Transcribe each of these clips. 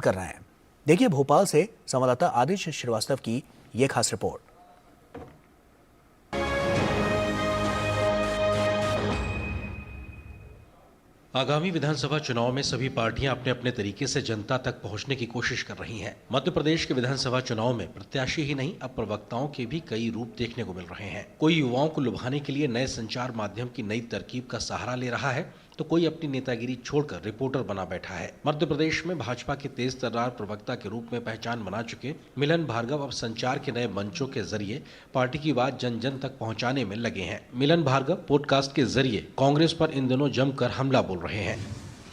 कर रहे हैं। देखिए भोपाल से संवाददाता आदित्य श्रीवास्तव की ये खास रिपोर्ट। आगामी विधानसभा चुनाव में सभी पार्टियां अपने अपने तरीके से जनता तक पहुंचने की कोशिश कर रही हैं। मध्य प्रदेश के विधानसभा चुनाव में प्रत्याशी ही नहीं, अब प्रवक्ताओं के भी कई रूप देखने को मिल रहे हैं। कोई युवाओं को लुभाने के लिए नए संचार माध्यम की नई तरकीब का सहारा ले रहा है, तो कोई अपनी नेतागिरी छोड़कर रिपोर्टर बना बैठा है। मध्य प्रदेश में भाजपा के तेज तर्रार प्रवक्ता के रूप में पहचान बना चुके मिलन भार्गव अब संचार के नए मंचों के जरिए पार्टी की बात जन जन तक पहुंचाने में लगे हैं। मिलन भार्गव पॉडकास्ट के जरिए कांग्रेस पर इन दिनों जमकर हमला बोल रहे हैं।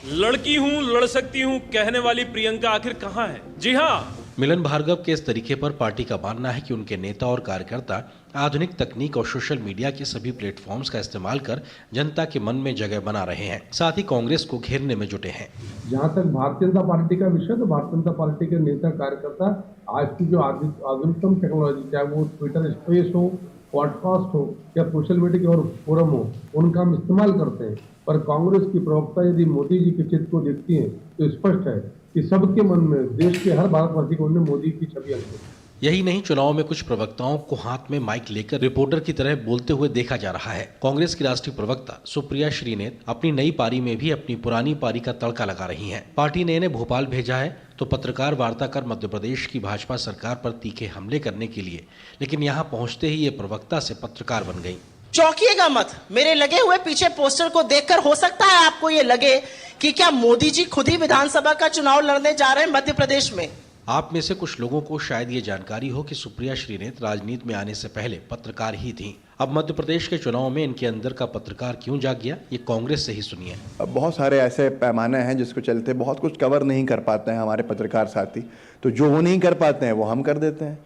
लड़की हूं, लड़ सकती हूं कहने वाली प्रियंका आखिर कहां है? जी हाँ, मिलन भार्गव के इस तरीके पर पार्टी का मानना है कि उनके नेता और कार्यकर्ता आधुनिक तकनीक और सोशल मीडिया के सभी प्लेटफॉर्म्स का इस्तेमाल कर जनता के मन में जगह बना रहे हैं, साथ ही कांग्रेस को घेरने में जुटे हैं। जहां तक भारतीय जनता पार्टी का विषय, तो भारतीय जनता पार्टी के नेता कार्यकर्ता आज की जो आधुनिकतम टेक्नोलॉजी, चाहे वो ट्विटर स्पेस हो, पॉडकास्ट हो या सोशल मीडिया के और फोरम हो, उनका हम इस्तेमाल करते हैं। पर कांग्रेस की प्रवक्ता यदि मोदी जी के चित्र को देखती हैं तो स्पष्ट है कि सबके मन में, देश के हर भारतवासी को मोदी की छवि अंकित है। यही नहीं, चुनाव में कुछ प्रवक्ताओं को हाथ में माइक लेकर रिपोर्टर की तरह बोलते हुए देखा जा रहा है। कांग्रेस की राष्ट्रीय प्रवक्ता सुप्रिया श्रीनेत अपनी नई पारी में भी अपनी पुरानी पारी का तड़का लगा रही हैं। पार्टी ने इन्हें भोपाल भेजा है तो पत्रकार वार्ता कर मध्य प्रदेश की भाजपा सरकार पर तीखे हमले करने के लिए, लेकिन यहाँ पहुँचते ही ये प्रवक्ता से पत्रकार बन गयी। चौंकिएगा मत, मेरे लगे हुए पीछे पोस्टर को देखकर हो सकता है आपको ये लगे कि क्या मोदी जी खुद ही विधानसभा का चुनाव लड़ने जा रहे हैं मध्य प्रदेश में। आप में से कुछ लोगों को शायद ये जानकारी हो कि सुप्रिया श्रीनेत राजनीति में आने से पहले पत्रकार ही थीं। अब मध्य प्रदेश के चुनाव में इनके अंदर का पत्रकार क्यों जाग गया, ये कांग्रेस से ही सुनिए। अब बहुत सारे ऐसे पैमाने हैं जिसको चलते बहुत कुछ कवर नहीं कर पाते हैं हमारे पत्रकार साथी, तो जो वो नहीं कर पाते हैं वो हम कर देते हैं।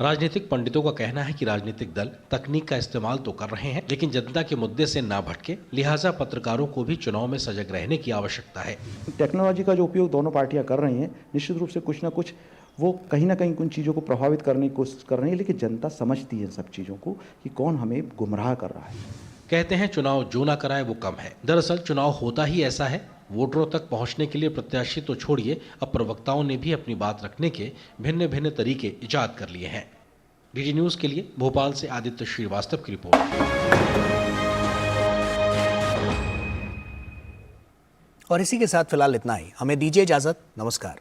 राजनीतिक पंडितों का कहना है कि राजनीतिक दल तकनीक का इस्तेमाल तो कर रहे हैं, लेकिन जनता के मुद्दे से ना भटके, लिहाजा पत्रकारों को भी चुनाव में सजग रहने की आवश्यकता है। टेक्नोलॉजी का जो उपयोग दोनों पार्टियां कर रही हैं, निश्चित रूप से कुछ ना कुछ वो कहीं ना कहीं उन चीज़ों को प्रभावित करने की कोशिश कर रही है, लेकिन जनता समझती है सब चीज़ों को कि कौन हमें गुमराह कर रहा है। कहते हैं चुनाव जो ना कराए वो कम है। दरअसल चुनाव होता ही ऐसा है। वोटरों तक पहुंचने के लिए प्रत्याशी तो छोड़िए, अब प्रवक्ताओं ने भी अपनी बात रखने के भिन्न भिन्न तरीके इजाद कर लिए हैं। डीडी न्यूज के लिए भोपाल से आदित्य श्रीवास्तव की रिपोर्ट। और इसी के साथ फिलहाल इतना ही, हमें दीजिए इजाजत। नमस्कार।